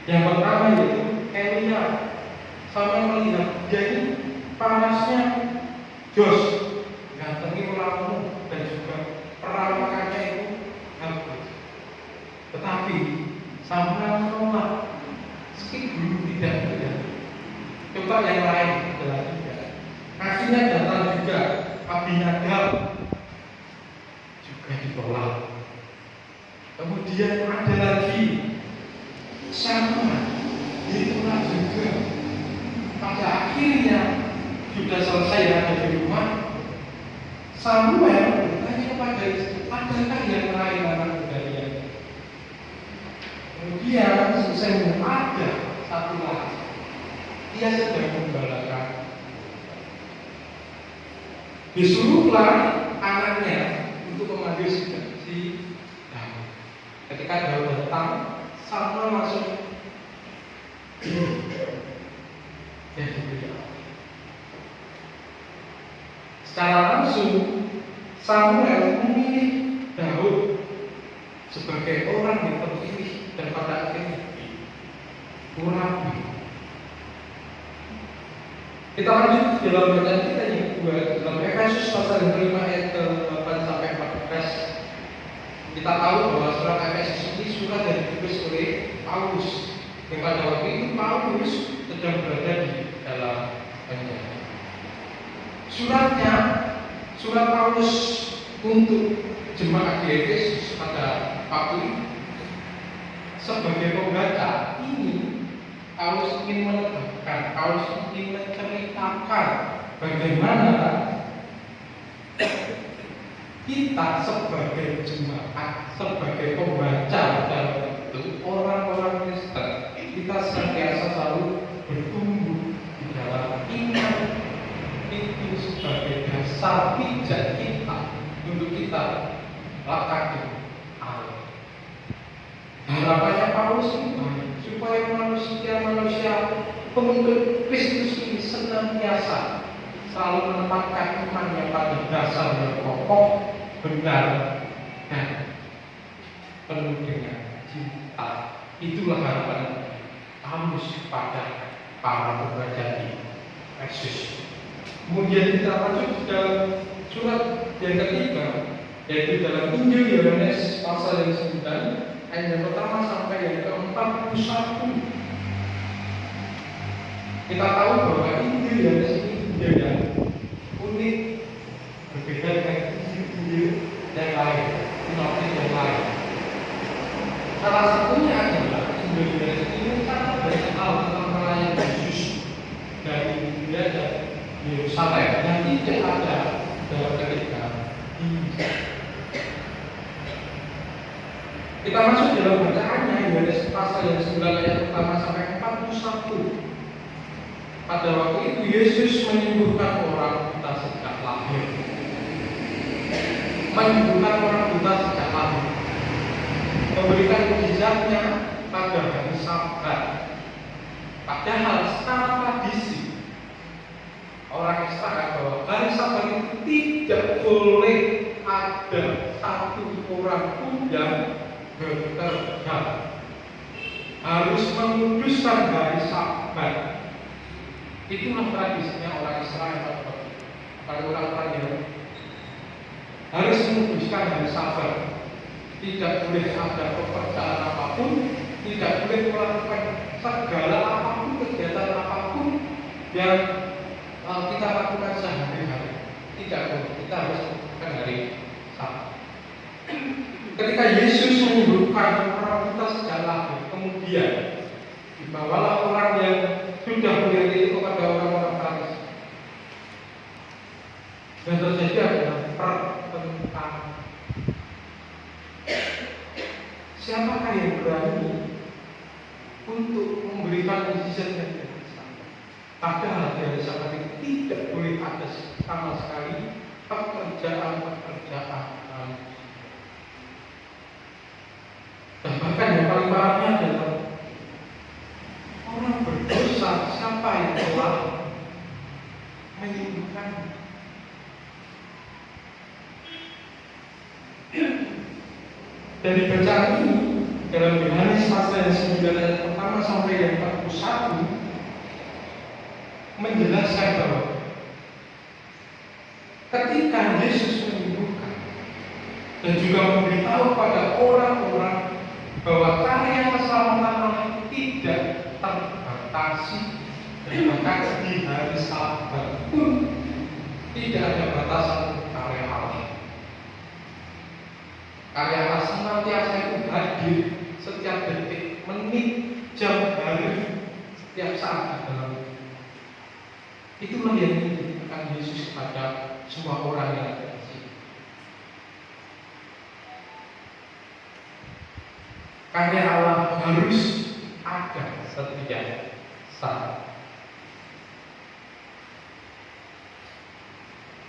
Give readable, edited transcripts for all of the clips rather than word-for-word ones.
Yang pertama yaitu Elia. Sama melihat dia ini panasnya jos, gantengi ulangmu dan juga perawakannya itu bagus. Tetapi Samuel menolak. Skip dulu, tidak. Coba yang lain adalah juga. Akhirnya datang juga Abinadab, juga ditolak. Kemudian ada lagi Sama, ditolak juga. Pada akhirnya sudah selesai ada di rumah, Samuel bertanya kepada istri, adakah yang lain anak budaya? Kemudian selesai ada satu lagi, dia sedang menggembalakan. Disuruhlah anaknya untuk memanggil si Daud. Ketika Daud datang, Samuel masuk. Secara langsung Samuel memilih Daud sebagai orang yang terpilih dan pada akhirnya Urapi. Kita lanjut dalam bacaan kita yang kedua dalam Efesus pasal yang kelima ayat ke-8 sampai 14. Kita tahu bahwa surat Efesus ini surat yang ditulis oleh Paulus. Yang pada waktu itu Paulus sedang berada di dalam penjara. Surat Paulus untuk jemaat di Efesus pada waktu itu sebagai pembaca ini Paulus ingin menegakkan, Paulus ingin menceritakan bagaimana kita sebagai jemaat, sebagai pembaca dalam itu orang-orang Kristen, kita senantiasa selalu bertumbuh di dalam iman itu sebagai dasar pijak kita untuk kita lakoni Allah. Harapannya Paulus itu supaya manusia pengikut Kristus ini senantiasa selalu menempatkan imannya pada dasar yang kokoh, benar, dan penuh dengan cinta. Itulah harapan Paulus pada para pembaca di Efesus. Kemudian kita masuk dalam surat yang ketiga, yaitu dalam Injil Yohanes pasal yang 9 ayat yang pertama sampai yang ke-41. Kita tahu bahwa Injil Yohanes ini Injil yang unik, berbeda dengan Injil yang lain, sinopsis yang lain. Salah satunya adalah Injil Yohanes ini sangat banyak hal tentang pelayanan Yesus dari Yudea dan Yerusalem yang tidak ada dalam ketika Injil. Kita masuk dalam bacaannya Yohanes pasal yang 9 ayat pertama sampai 41. Pada waktu itu Yesus menyembuhkan orang buta sejak lahir. Menyembuhkan orang buta sejak lahir. Memberikan mukjizatnya pada hari Sabat. Padahal secara tradisi orang Israel bahwa hari Sabat itu tidak boleh ada satu orang pun yang bekerja, harus menguduskan hari Sabat. Itulah tradisinya orang Israel. Kalau orang-orang yang harus menguduskan hari Sabat, tidak boleh ada pekerjaan apapun, tidak boleh melakukan segala apapun, kegiatan apapun yang kita lakukan sehari-hari. Tidak boleh, kita harus melakukan hari Sabat. Ketika Yesus menyembuhkan orang buta sejak lahir, kemudian dibawalah orang yang sudah melihat itu kepada orang-orang Farisi. Dan terjadi adalah pertentangan. Siapakah yang berani untuk memberikan mukjizat yang biasa? Padahal dari Sabat itu tidak boleh ada sama sekali pekerjaan. Dan bahkan yang paling parahnya adalah orang berdosa, siapa yang telah menyembuhkan? Dari bacaan ini Dalam Yohanes pasal yang 9 ayat pertama sampai yang 41 menjelaskan bahwa ketika Yesus menyembuhkan dan juga memberitahu pada orang-orang bahwa karya keselamatan Allah tidak terbatasi, dan bahkan di hari Sabat pun tidak ada batasan karya Allah. Karya Allah senantiasa itu hadir setiap detik, menit, jam, hari, setiap saat di dalam hidup. Itulah yang dikatakan Yesus kepada semua orang yang ada di sini. Karya Allah harus ada setiap saat.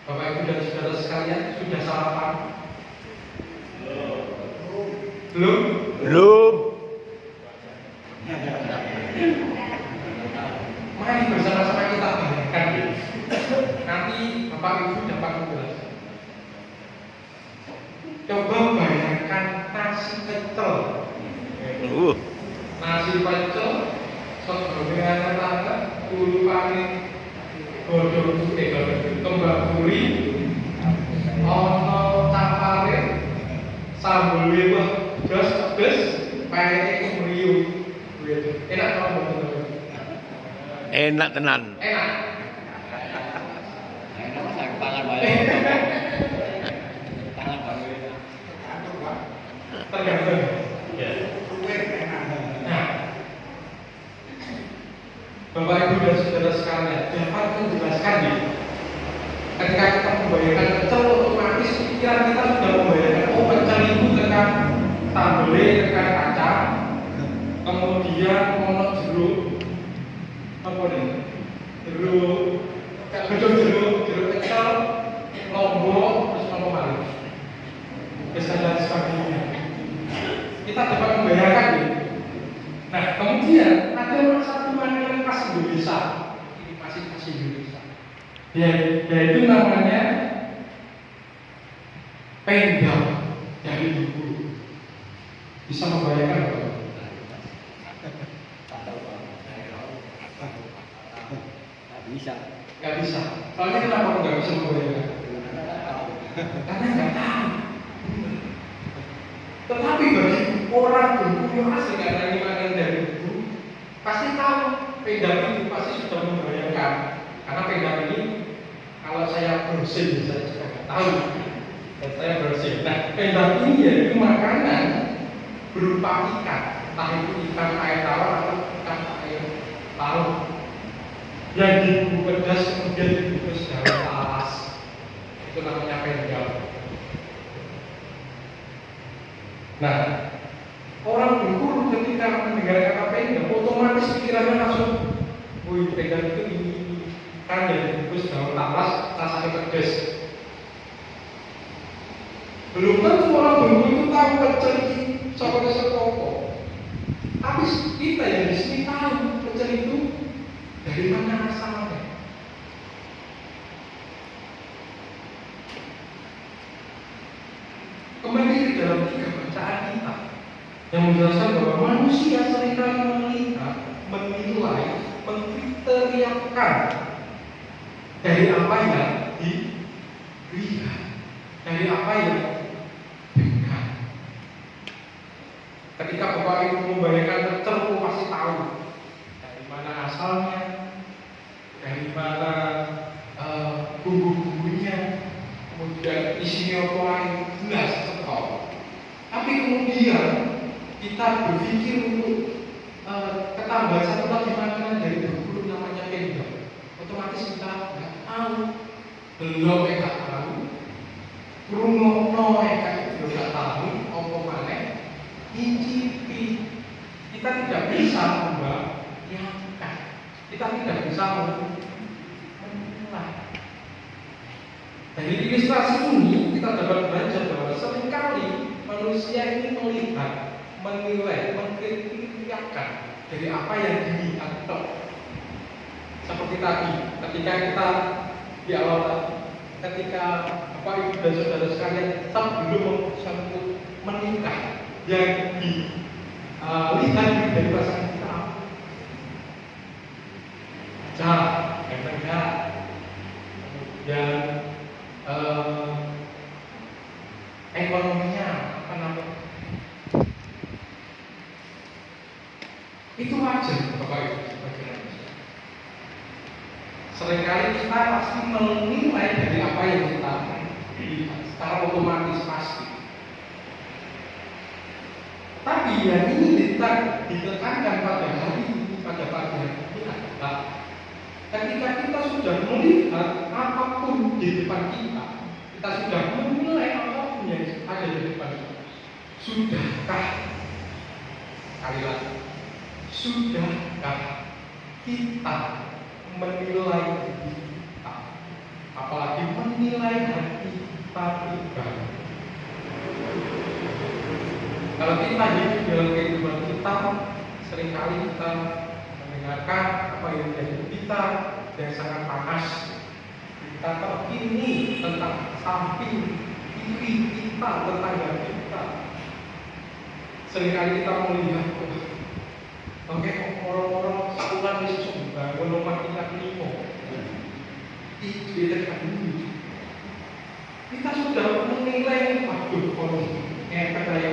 Bapak Ibu dan saudara sekalian, sudah sarapan? Belum? Belum. Mari bersama-sama kita bayangkan. Nanti Bapak Ibu dapat menjelaskan. Coba bayangkan nasi pecel. Nasi pecel, sop goreng tangga, ulu panik, godong putih, kembang puri, ono capare, sambal lewat, jos pedes, pakai kemriu. Enak kalau betul. Enak tenan. Enak. Enak saya tangan bae. Tangan bae. Tergantung. Ya. Nah, Bapak Ibu dan saudara sekalian, dapat menjelaskan ya. Ketika kita membayangkan pecel, otomatis pikiran kita sudah membayangkan, oh pecel itu tekan sambal, tekan kacang, kemudian ono jeruk, apa nih? Jeruk pecel, lombok, terus apa lagi? Dan sebagainya. Kita dapat membayangkan ya. Nah, kemudian ada satu makanan khas Indonesia. Ini masih khas Indonesia. Yaitu namanya pindang dari ibu. Bisa membayangkan apa? Bisa. Gak bisa. Soalnya kenapa aku gak bisa membayangkan? Karena gak tahu. Tetapi bagi orang Bengkulu yang asli, karena ini makanan dari ibu, pasti tahu pindang itu, pasti sudah membayangkan. Karena pindang ini, kalau saya browsing, saya juga nggak tahu. Dan saya browsing. Nah, pindang ini yaitu makanan berupa ikan, entah itu ikan air tawar atau ikan air laut, yang dibumbu pedas kemudian dibungkus dalam talas. Itu namanya pindang. Nah, orang Bengkulu ketika mendengar kata pindang, otomatis pikirannya langsung, wih, pindang itu ini kan ya dibungkus daun talas, rasanya pedas. Belum tentu orang Bengkulu itu tahu pecel ini sokok-sokok. Tapi kita yang di sini tahu pecel itu dari mana asalnya. Kembali ke dalam 3 bacaan kita yang menjelaskan bahwa manusia seringkali melihat, menilai, mengkriteriakan dari apa yang dilihat, dari apa yang dengar. Ketika Bapak Ibu membayangkan pecel, pasti tahu dari mana asalnya, dari mana bumbu-bumbunya, kemudian isinya apa lain, jelas tahu. Tapi kemudian kita berpikir untuk ketambahan satu lagi makanan dari Bengkulu namanya pindang. Otomatis kita nggak tahu, belum nggak tahu, krungono juga nggak tahu, apa mana, icipi. Kita tidak bisa membayangkan, kita tidak bisa menilai. Dari ilustrasi ini kita dapat belajar bahwa seringkali manusia ini melihat, menilai, mengkritikkan dari apa yang dilihat. Seperti tadi, ketika kita di awal tadi, ketika Bapak Ibu dan saudara sekalian sebelum menikah, yang lihat dari pasangan kita. Enggak. Kemudian ekonominya apa namanya? Itu wajar Bapak Ibu sebagai manusia. Seringkali kita pasti menilai dari apa yang kita lihat secara otomatis pasti. Tapi yang ini ditekankan pada hari ini, pada pagi hari ini adalah ketika kita sudah melihat apapun di depan kita sudah menilai apapun yang ada di depan kita. Sudahkah, sekali lagi, sudahkah kita menilai diri kita, apalagi menilai hati kita pribadi? Kalau kita hidup dalam kehidupan kita, seringkali kita mendengarkan apa yang menjadi kita yang sangat panas. Kita terkini tentang samping kiri kita, tetangga kita. Seringkali kita melihat, oke, orang-orang sekolah di Sumba, rumah kita kelima, itu dekat dulu. Kita sudah menilai, waduh, kalau percaya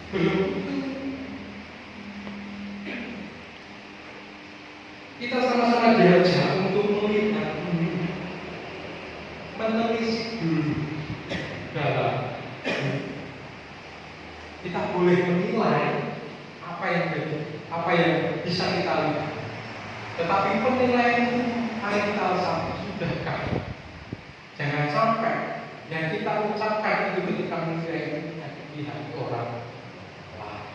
belum itu. Kita sama-sama diajak untuk melihat, menelisik dulu dalam. Kita boleh menilai apa yang bisa kita lihat. Tetapi penilaian itu mari kita sampai sudahkah? Jangan sampai yang kita ucapkan itu ketika menilai di hati orang lain.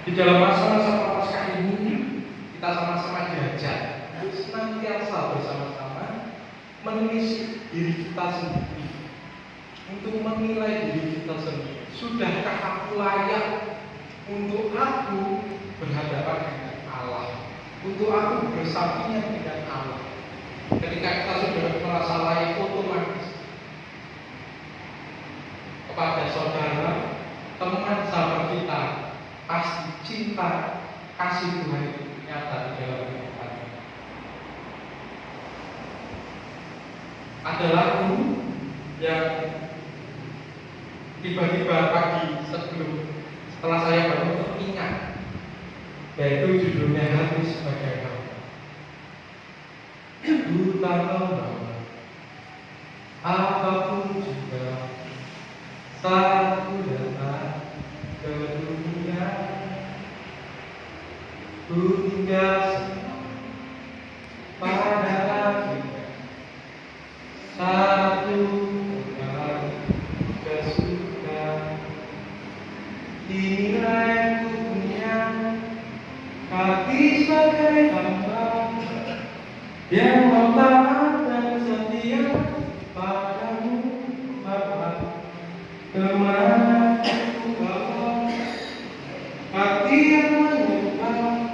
Di dalam masa-masa Prapaskah ini kita sama-sama diajak senantiasa bersama-sama menelisik diri kita sendiri, untuk menilai diri kita sendiri. Sudahkah aku layak untuk aku berhadapan dengan Allah, untuk aku bersampingan dengan Allah? Ketika kita sudah merasa layak, otomatis kepada saudara, teman sahabat kita, pasti cinta kasih Tuhan itu nyata di dalam kehidupan kita. Ada lagu yang tiba-tiba pagi setelah saya baru teringat, yaitu judulnya Hati Sebagai Hamba. Ku tak membawa apapun juga saat ku datang ke dunia, ku tinggal semua pada akhirnya satu kali kesuka. Inilah ku punya hati sebagai hamba yang mau taat dan setia padamu Bapa. Kemana ku bawa hati yang menyembah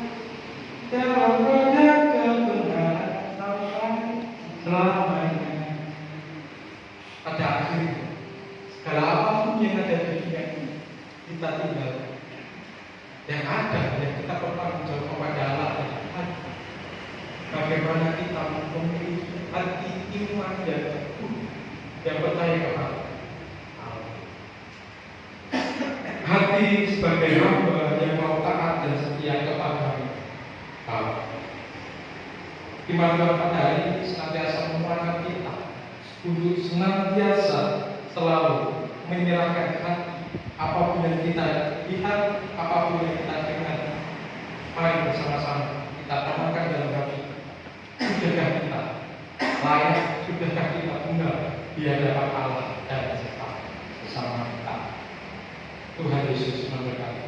dalam roda kebenaran sampai selamanya. Pada akhirnya segala apapun yang ada di dunia ini kita tinggal. Yang ada yang kita bertanggung jawab kepada Allah dan bagaimana kita memiliki hati iman yang teguh yang percaya kepada Allah. Hati sebagai hamba yang mau taat dan setia kepada Allah. Firman Tuhan pada hari ini senantiasa menguatkan kita untuk senantiasa selalu menyerahkan hati, apapun yang kita lihat, apapun yang kita dengar. Mari bersama-sama kita tanamkan dalam hati. Sudahkah kita layak, sudahkah kita benar di hadapan Allah dan bersama kita. Tuhan Yesus memberkati.